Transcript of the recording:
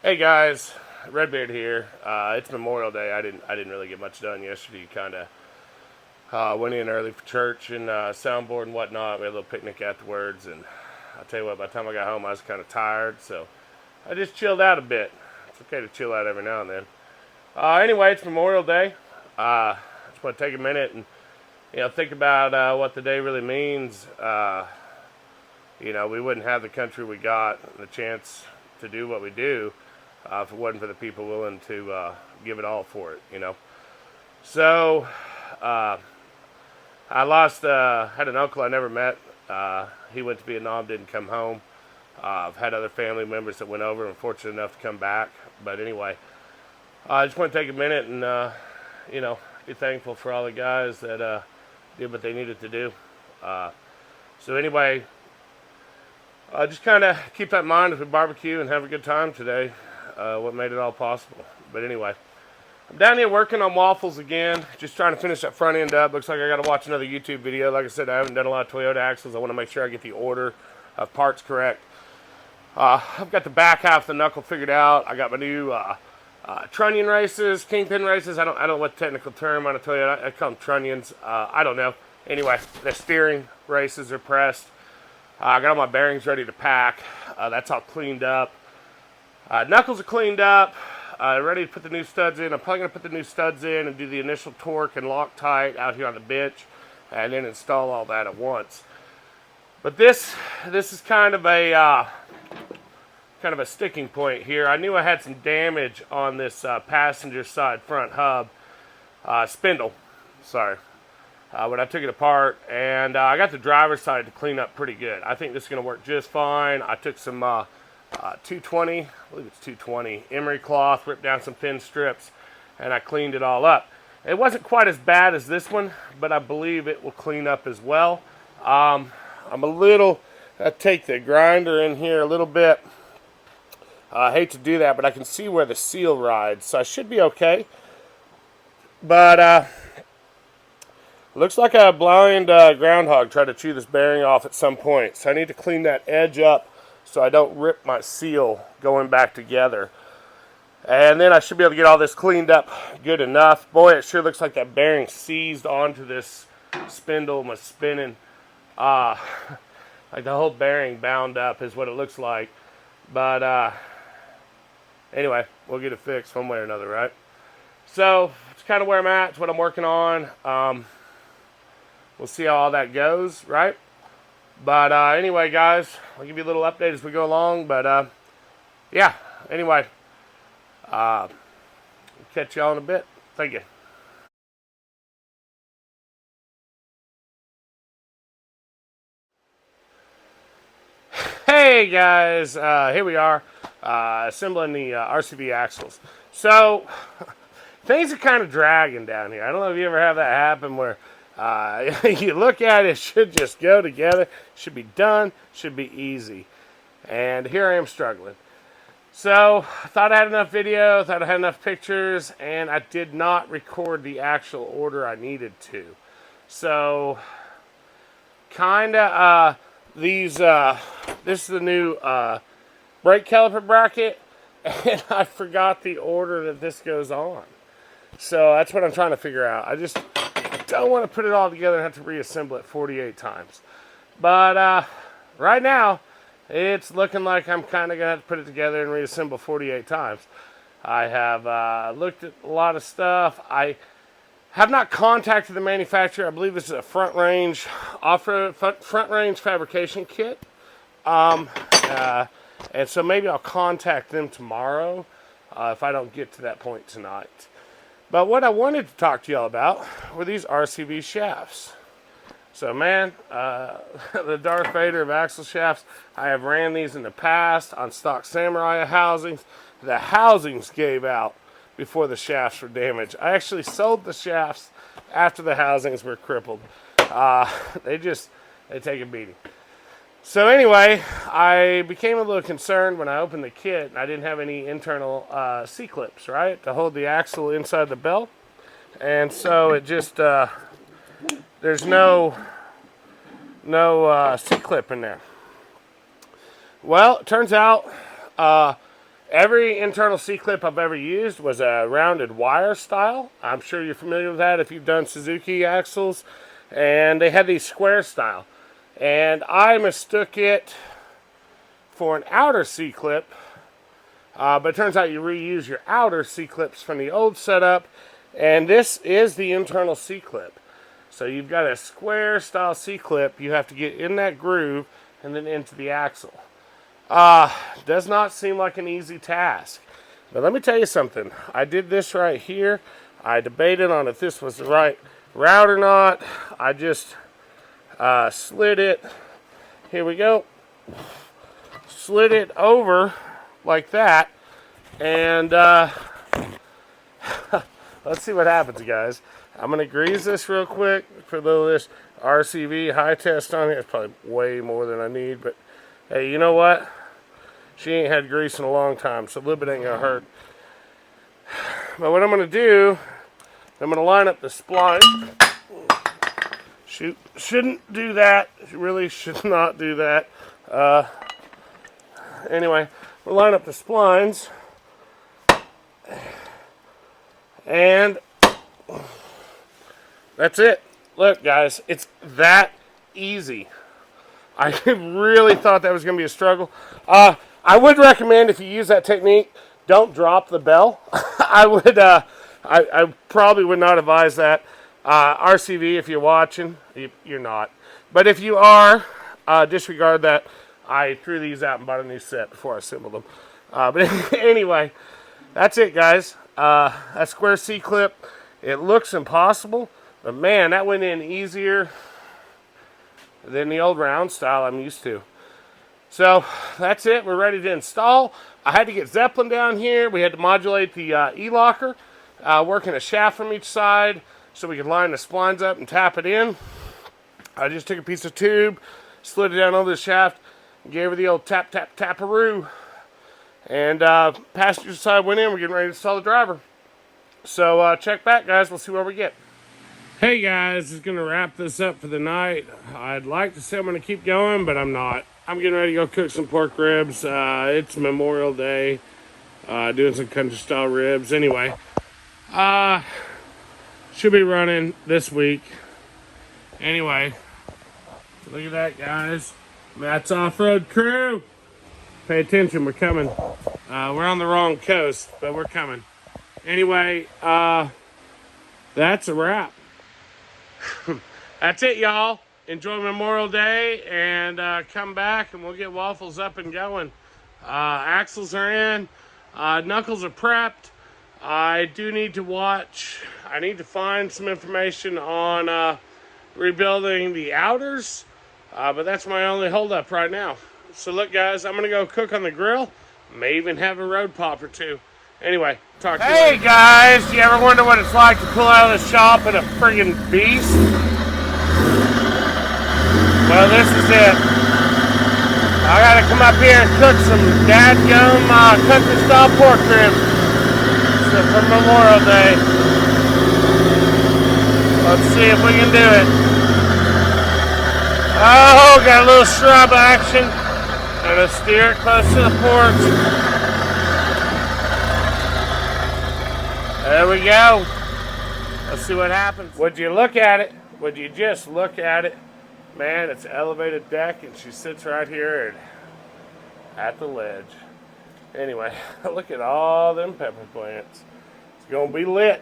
Hey guys, Redbeard here. It's Memorial Day. I didn't really get much done yesterday. Kind of went in early for church and soundboard and whatnot. We had a little picnic afterwards, and I'll tell you what. By the time I got home, I was kind of tired, so I just chilled out a bit. It's okay to chill out every now and then. Anyway, it's Memorial Day. I just want to take a minute and think about what the day really means. We wouldn't have the country we got and the chance to do what we do if it wasn't for the people willing to give it all for it. So, I had an uncle I never met. He went to Vietnam, didn't come home. I've had other family members that went over and fortunate enough to come back. But anyway, I just want to take a minute and, be thankful for all the guys that did what they needed to do. So anyway, just kind of keep that in mind as we barbecue and have a good time today. What made it all possible. But anyway, I'm down here working on waffles again, just trying to finish that front end up. Looks like I got to watch another YouTube video. Like I said, I haven't done a lot of Toyota axles. I want to make sure I get the order of parts correct. I've got the back half of the knuckle figured out. I got my new trunnion races, kingpin races. I don't know what the technical term on a Toyota. I call them trunnions. I don't know. Anyway, the steering races are pressed. I got all my bearings ready to pack. That's all cleaned up. Knuckles are cleaned up, ready to put the new studs in. I'm probably going to put the new studs in and do the initial torque and Loctite out here on the bench and then install all that at once. But this is kind of a sticking point here. I knew I had some damage on this passenger side front hub spindle. Sorry. When I took it apart, and I got the driver's side to clean up pretty good. I think this is going to work just fine. I took some 220, I believe it's 220, emery cloth, ripped down some thin strips, and I cleaned it all up. It wasn't quite as bad as this one, but I believe it will clean up as well. I take the grinder in here a little bit. I hate to do that, but I can see where the seal rides, so I should be okay. But looks like a blind groundhog tried to chew this bearing off at some point, so I need to clean that edge up so I don't rip my seal going back together. And then I should be able to get all this cleaned up good enough. Boy, it sure looks like that bearing seized onto this spindle, my spinning. Like the whole bearing bound up is what it looks like. But anyway, we'll get it fixed one way or another, right? So it's kind of where I'm at. It's what I'm working on. We'll see how all that goes, right? But anyway, guys, I'll give you a little update as we go along. But yeah, anyway, catch y'all in a bit. Thank you. Hey guys, here we are, assembling the RCV axles. So things are kind of dragging down here. I don't know if you ever have that happen where you look at it, it should just go together, should be done, should be easy. And here I am struggling. So I thought I had enough video, thought I had enough pictures, and I did not record the actual order I needed to. So this is the new brake caliper bracket, and I forgot the order that this goes on. So that's what I'm trying to figure out. I don't want to put it all together and have to reassemble it 48 times. But right now, it's looking like I'm kind of going to have to put it together and reassemble 48 times. I have looked at a lot of stuff. I have not contacted the manufacturer. I believe this is a front range off-road front range fabrication kit. And so maybe I'll contact them tomorrow if I don't get to that point tonight. But what I wanted to talk to y'all about were these RCV shafts. So man, the Darth Vader of axle shafts, I have ran these in the past on stock Samurai housings. The housings gave out before the shafts were damaged. I actually sold the shafts after the housings were crippled. They take a beating. So anyway, I became a little concerned when I opened the kit and I didn't have any internal C-clips, right, to hold the axle inside the belt. And so it just, there's no C-clip in there. Well, it turns out Every internal C-clip I've ever used was a rounded wire style. I'm sure you're familiar with that if you've done Suzuki axles. And they had these square style. And I mistook it for an outer C-clip. But it turns out you reuse your outer C-clips from the old setup. And this is the internal C-clip. So you've got a square style C-clip. You have to get in that groove and then into the axle. Does not seem like an easy task. But let me tell you something. I did this right here. I debated on if this was the right route or not. I just slid it. Here we go. Slid it over like that. And let's see what happens, guys. I'm going to grease this real quick. Put a little of this RCV high test on it. It's probably way more than I need. But hey, you know what? She ain't had grease in a long time, so a little bit ain't going to hurt. But what I'm going to do, I'm going to line up the spline. Shouldn't do that. Really should not do that. Anyway, we'll line up the splines. And that's it. Look, guys, it's that easy. I really thought that was going to be a struggle. I would recommend, if you use that technique, don't drop the bell. I probably would not advise that. RCV, if you're watching, you're not. But if you are, disregard that. I threw these out and bought a new set before I assembled them. But anyway, that's it, guys. That square C-clip, it looks impossible. But man, that went in easier than the old round style I'm used to. So that's it. We're ready to install. I had to get Zeppelin down here. We had to modulate the E-locker, working a shaft from each side so we could line the splines up and tap it in. I just took a piece of tube, slid it down over the shaft, and gave her the old tap, tap, taparoo. And passenger side went in. We're getting ready to install the driver. So check back, guys. We'll see where we get. Hey, guys. Just going to wrap this up for the night. I'd like to say I'm going to keep going, but I'm not. I'm getting ready to go cook some pork ribs. It's Memorial Day. Doing some country style ribs. Anyway, should be running this week. Anyway, look at that, guys. Matt's off-road crew. Pay attention, we're coming. We're on the wrong coast, but we're coming. Anyway, that's a wrap. That's it, y'all. Enjoy Memorial Day, and come back, and we'll get waffles up and going. Axles are in. Knuckles are prepped. I do need to watch. I need to find some information on rebuilding the outers, but that's my only holdup right now. So look, guys, I'm going to go cook on the grill. May even have a road pop or two. Anyway, talk to you later. Hey, guys, do you ever wonder what it's like to pull out of the shop in a friggin' beast? Well, this is it. I gotta come up here and cook some dadgum country style pork ribs for Memorial Day. Let's see if we can do it. Oh, got a little shrub action. Gonna steer it close to the porch. There we go. Let's see what happens. Would you look at it? Would you just look at it? Man, it's an elevated deck, and she sits right here at the ledge. Anyway, look at all them pepper plants. It's gonna be lit.